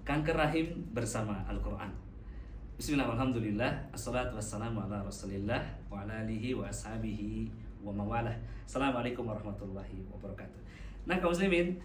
Kanker rahim bersama Al-Quran. Bismillah, alhamdulillah, assalatu wassalamu ala rasulillah wa ala alihi wa ashabihi wa mawalah. Assalamualaikum warahmatullahi wabarakatuh. Nah kaum muslimin,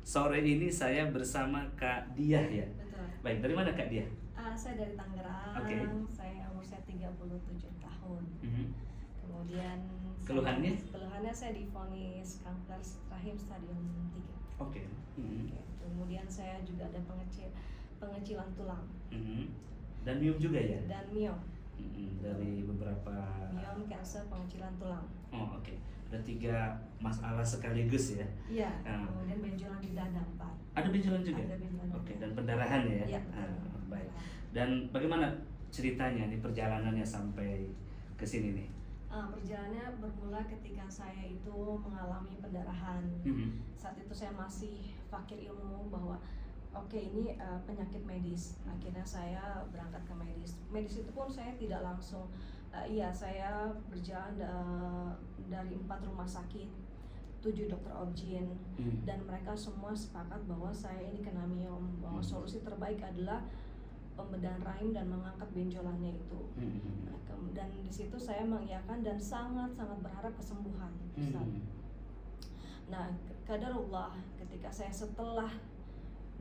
sore ini saya bersama Kak Diah ya. Betul. Baik, dari mana Kak Diah? Saya dari Tangerang. Oke. Saya umur 37 tahun. Mhm. Kemudian Keluhannya? keluhannya saya divonis kanker rahim stadium 3. Oke. Mhm. Oke. Kemudian saya juga ada pengecilan tulang Mhm. Dan miom juga ya? dan miom. Mhm. Dari beberapa. Miom, cancer, pengecilan tulang. Oh oke. Ada 3 masalah sekaligus ya. Iya. Ah. Kemudian benjolan di dada 4. Ada benjolan juga? Ada benjolan. Oke, dan pendarahan ya? Iya, betul. Baik. Dan bagaimana ceritanya nih perjalanannya sampai ke sini nih? Perjalanannya bermula ketika saya itu mengalami pendarahan. Mhm. Saat itu saya masih fakir ilmu bahwa oke ini penyakit medis. Akhirnya saya berangkat ke medis. Medis itu pun saya tidak langsung. Saya berjalan dari 4 rumah sakit, 7 dokter objin, dan mereka semua sepakat bahwa saya ini kena miom. Bahwa solusi terbaik adalah pembedahan rahim dan mengangkat benjolannya itu. Nah, dan di situ saya mengiyakan dan sangat-sangat berharap kesembuhan. Ustaz. Nah, qadarullah ketika saya setelah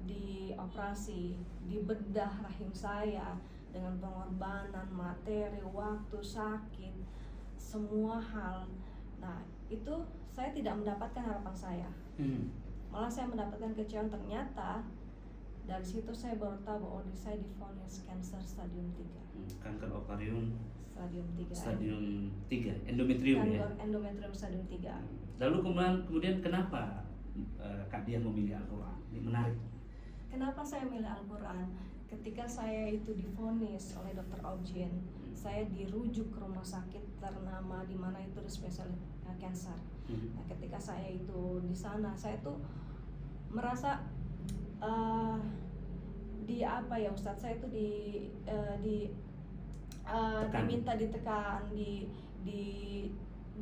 dioperasi, dibedah rahim saya dengan pengorbanan materi, waktu, sakit, semua hal. Nah, itu saya tidak mendapatkan harapan saya. Malah saya mendapatkan kecewaan. Ternyata dari situ saya baru tahu bahwa saya divonis kanker stadium 3. Kanker ovarium Stadium 3. stadium 3, endometrium ya. Endometrium stadium 3. Lalu kemudian kenapa Kak Diah memilih Al-Quran? Ini menarik. Kenapa saya milih Al-Quran? Ketika saya itu divonis oleh dokter objin, saya dirujuk ke rumah sakit ternama di mana itu spesialis kanker. Nah, ketika saya itu di sana, saya tuh merasa Ustadz, saya itu diminta ditekan,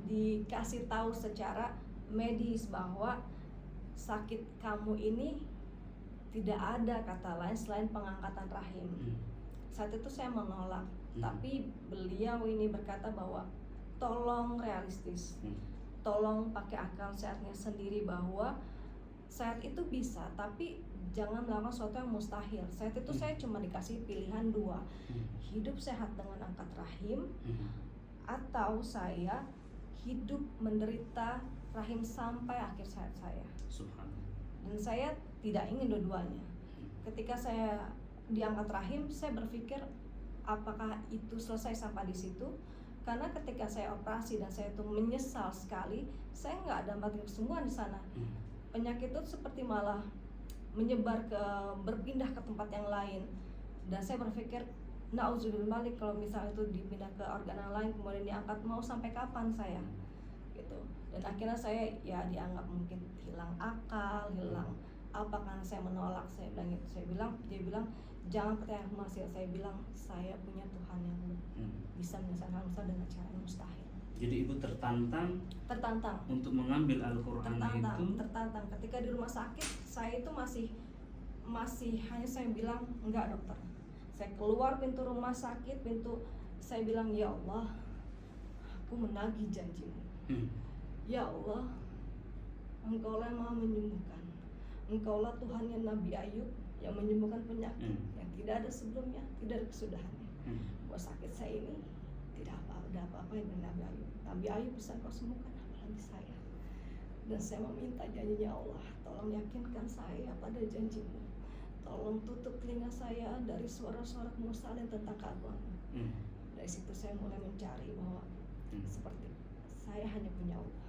dikasih tahu secara medis bahwa sakit kamu ini tidak ada kata lain selain pengangkatan rahim. Saat itu saya menolak, tapi beliau ini berkata bahwa tolong realistis, tolong pakai akal sehatnya sendiri, bahwa saat itu bisa, tapi jangan melakukan sesuatu yang mustahil. Saat itu saya cuma dikasih pilihan 2, hidup sehat dengan angkat rahim, atau saya hidup menderita rahim sampai akhir hayat saya. Subhanallah. Dan saya tidak ingin dua-duanya. Ketika saya diangkat rahim, saya berpikir apakah itu selesai sampai di situ? Karena ketika saya operasi dan saya itu menyesal sekali, saya nggak dapat kesembuhan di sana. Penyakit itu seperti malah berpindah ke tempat yang lain. Dan saya berpikir, nauzubillah, kalau misalnya itu dipindah ke organ yang lain kemudian diangkat, mau sampai kapan saya? Gitu. Dan akhirnya saya ya dianggap mungkin hilang akal, hilang apa, karena saya menolak. Saya bilang itu, dia bilang jangan percaya hasil. Saya bilang saya punya Tuhan yang bisa menyelesaikan masalah dengan cara yang mustahil. Jadi ibu tertantang untuk mengambil Al-Quran itu. Tertantang. Ketika di rumah sakit, saya itu masih hanya saya bilang enggak dokter. Saya keluar pintu rumah sakit, saya bilang, ya Allah, aku menagih janjimu. Ya Allah, Engkaulah yang maha menyembuhkan. Engkaulah Tuhannya Nabi Ayub yang menyembuhkan penyakit yang tidak ada sebelumnya, tidak ada kesudahannya. Buat sakit saya ini tidak ada apa-apa dengan Nabi Ayub. Nabi Ayub bisa kau sembuhkan, apalagi saya. Dan saya meminta janjinya Allah, tolong yakinkan saya pada janjimu. Tolong tutup telinga saya dari suara-suara kemusahan tentang keagunganmu. Dari situ saya mulai mencari bahwa seperti saya hanya punya Allah.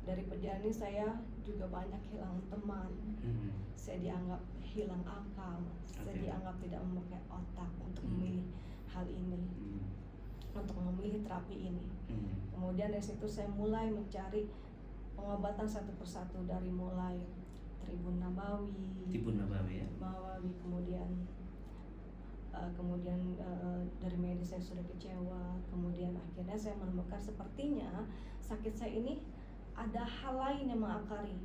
Dari perjalanan ini saya juga banyak hilang teman. Saya dianggap hilang akal. Saya dianggap tidak memakai otak untuk memilih hal ini, untuk memilih terapi ini. Kemudian dari situ saya mulai mencari pengobatan satu persatu, dari mulai Tribun Nabawi ya. Kemudian dari medis saya sudah kecewa. Kemudian akhirnya saya menemukan sepertinya sakit saya ini ada hal lain yang mengakari.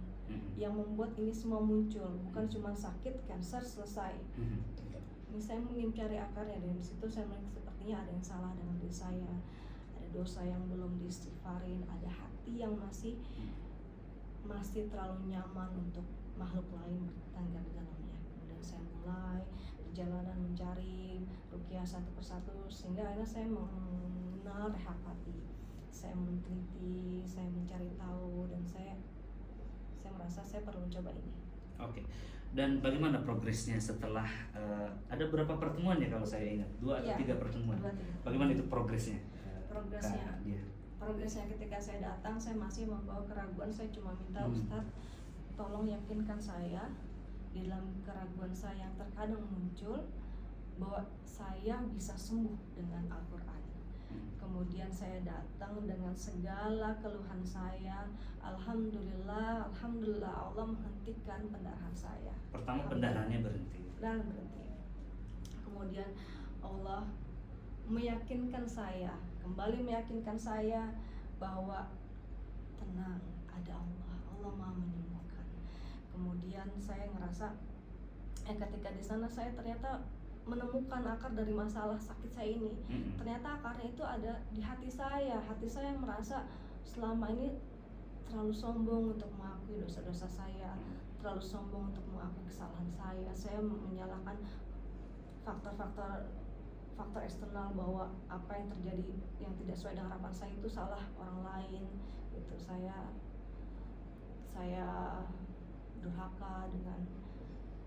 yang membuat ini semua muncul. Bukan cuma sakit, cancer selesai. Ini saya ingin cari akarnya, dan disitu saya melihat sepertinya ada yang salah dengan diri saya, ada dosa yang belum diistighfarin, ada hati yang masih terlalu nyaman untuk makhluk lain bertengger di dalamnya. Kemudian saya mulai perjalanan mencari ruqyah satu persatu, sehingga akhirnya saya mengenal rehab hati. Saya meneliti, saya mencari tahu, dan saya merasa saya perlu mencoba ini. Oke. Dan bagaimana progresnya setelah ada berapa pertemuan ya kalau saya ingat? 2 atau 3 pertemuan. 2, 3. Bagaimana itu progresnya? Progresnya ketika saya datang, saya masih membawa keraguan. Saya cuma minta Ustadz, tolong yakinkan saya di dalam keraguan saya yang terkadang muncul, bahwa saya bisa sembuh dengan Al-Quran. Kemudian saya datang dengan segala keluhan saya. Alhamdulillah Allah menghentikan pendarahan saya. Pertama pendarahannya berhenti. Dan berhenti. Kemudian Allah kembali meyakinkan saya bahwa tenang, ada Allah Maha menyembuhkan. Kemudian saya ngerasa ketika di sana saya ternyata menemukan akar dari masalah sakit saya ini. Ternyata akarnya itu ada di hati saya yang merasa selama ini terlalu sombong untuk mengakui dosa-dosa saya, terlalu sombong untuk mengakui kesalahan saya. Saya menyalahkan faktor eksternal, bahwa apa yang terjadi yang tidak sesuai dengan harapan saya itu salah orang lain. Itu saya durhaka dengan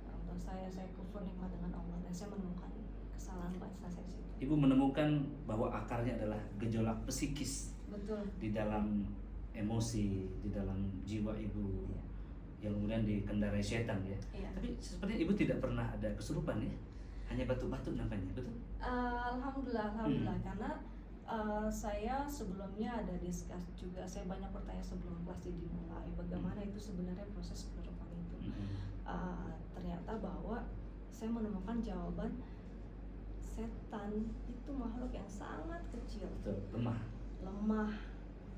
orang tua saya kufur nikmat dengan Allah, dan saya menemukan kesalahan saya di situ. Ibu menemukan bahwa akarnya adalah gejolak psikis. Betul. Di dalam emosi, di dalam jiwa ibu, yang kemudian dikendarai setan ya. Tapi sepertinya ibu tidak pernah ada kesurupan ya, hanya batuk-batuk nampaknya, betul? Alhamdulillah. Karena saya sebelumnya ada diskus juga, saya banyak bertanya sebelum kelas dimulai, bagaimana itu sebenarnya proses kesurupan itu. Ternyata bahwa saya menemukan jawaban, setan itu makhluk yang sangat kecil. Betul, lemah,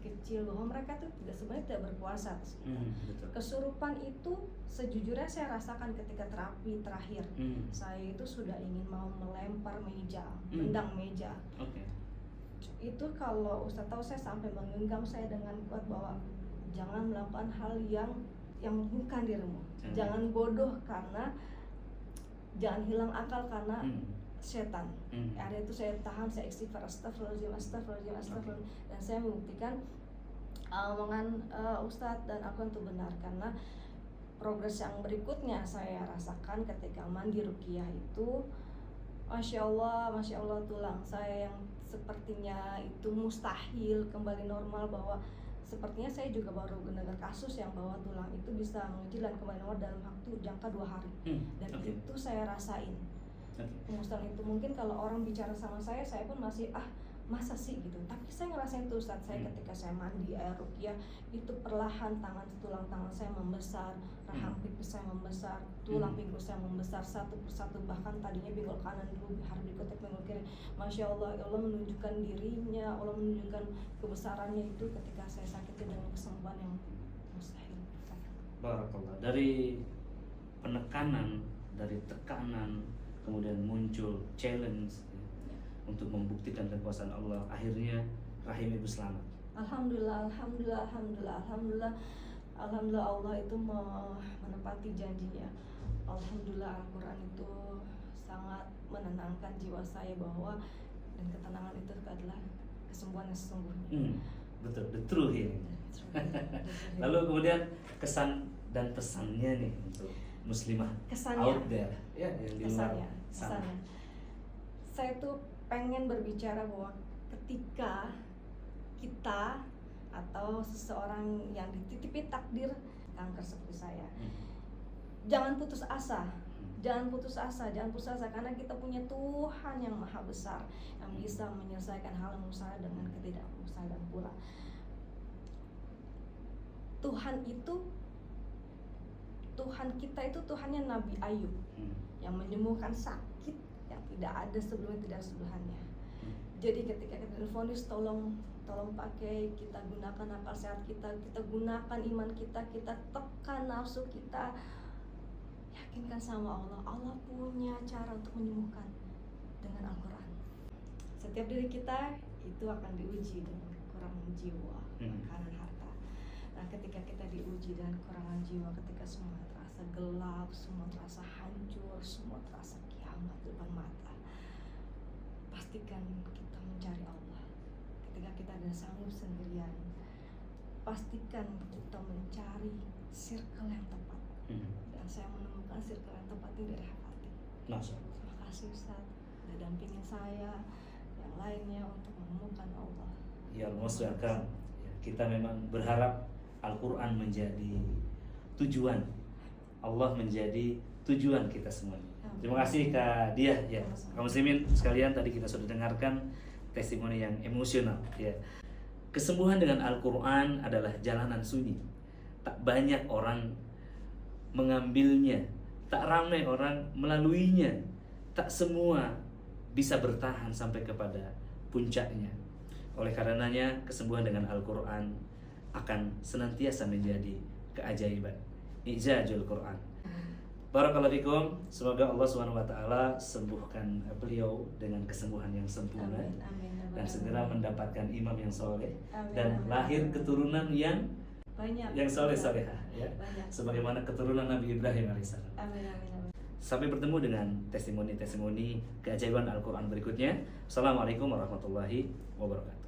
kecil, bahwa mereka tuh sebenarnya tidak berkuasa. Betul. Kesurupan itu sejujurnya saya rasakan ketika terapi terakhir. Saya itu sudah ingin mau melempar meja, mendang meja. Itu kalau Ustaz tahu, saya sampai menggenggam saya dengan kuat bahwa jangan melakukan hal yang membukan dirimu. Jangan bodoh, karena jangan hilang akal karena setan. Hari itu saya tahan, saya istighfar, astagfirullahaladzim. Dan saya membuktikan omongan Ustadz dan aku itu benar, karena progres yang berikutnya saya rasakan ketika mandi ruqyah itu, Masya Allah, tulang saya yang sepertinya itu mustahil kembali normal, bahwa sepertinya saya juga baru mendengar kasus yang bahwa tulang itu bisa mengecil dan kembali normal dalam waktu jangka 2 hari. Dan itu saya rasain. Kemudian itu mungkin kalau orang bicara sama saya pun masih masa sih gitu. Tapi saya ngerasain tuh saat saya ketika saya mandi air ruqyah itu perlahan tulang tangan saya membesar, rahang pipis saya membesar, tulang pinggul saya membesar satu persatu, bahkan tadinya pinggul kanan dulu, hari berikutnya pinggul kiri. Masya Allah, Allah menunjukkan dirinya, Allah menunjukkan kebesarannya itu ketika saya sakit dengan kesembuhan yang mustahil. Barakallah. Dari penekanan, dari tekanan, kemudian muncul challenge untuk membuktikan kekuasaan Allah, akhirnya rahim ibu selamat. Alhamdulillah Allah itu menepati janjinya. Alhamdulillah Al-Quran itu sangat menenangkan jiwa saya, bahwa dan ketenangan itu adalah kesembuhan yang sesungguhnya. Betul, the true healing. Lalu kemudian kesan dan pesannya nih untuk muslimah out there ya, yang di luar sana. Saya tuh pengen berbicara bahwa ketika kita atau seseorang yang dititipi takdir kanker seperti saya, jangan putus asa, karena kita punya Tuhan yang maha besar, yang bisa menyelesaikan hal yang mustahil dengan ketidakmustahilan pula. Tuhan kita itu Tuhannya Nabi Ayub, yang menyembuhkan sakit yang tidak ada sebelumnya, tidak sebelumnya. Jadi ketika kita divonis, tolong pakai, kita gunakan akal sehat kita gunakan iman kita tekan nafsu kita, yakinkan sama Allah. Allah punya cara untuk menyembuhkan dengan Al-Quran. Setiap diri kita itu akan diuji dengan kekurangan jiwa, makanan, harta. Nah, ketika kita diuji dengan kekurangan jiwa, ketika semua terasa gelap, semua terasa hancur, semua terasa kiamat depan mata, pastikan kita mencari Allah. Ketika kita ada sanggup sendirian, pastikan kita mencari circle yang tepat. Dan saya menemukan circle yang tepat ini dari hati. Terima kasih Ustaz, sudah dampingin saya, yang lainnya untuk menemukan Allah. Ya Allah, kita memang berharap Al-Quran menjadi tujuan, Allah menjadi tujuan kita semuanya. Terima kasih Kak Diah ya. Kaum muslimin sekalian, tadi kita sudah dengarkan testimoni yang emosional ya. Kesembuhan dengan Al-Quran adalah jalanan sunyi. Tak banyak orang mengambilnya, tak ramai orang melaluinya, tak semua bisa bertahan sampai kepada puncaknya. Oleh karenanya kesembuhan dengan Al-Quran akan senantiasa menjadi keajaiban. Ijazul Quran. Barakallahu fikum. Semoga Allah SWT sembuhkan beliau dengan kesembuhan yang sempurna. Amin. Dan segera mendapatkan imam yang soleh. Amin. Dan lahir keturunan yang banyak, yang soleh-solehah ya. Banyak. Sebagaimana keturunan Nabi Ibrahim alaihissalam. Amin. Sampai bertemu dengan testimoni-testimoni keajaiban Al-Quran berikutnya. Assalamualaikum warahmatullahi wabarakatuh.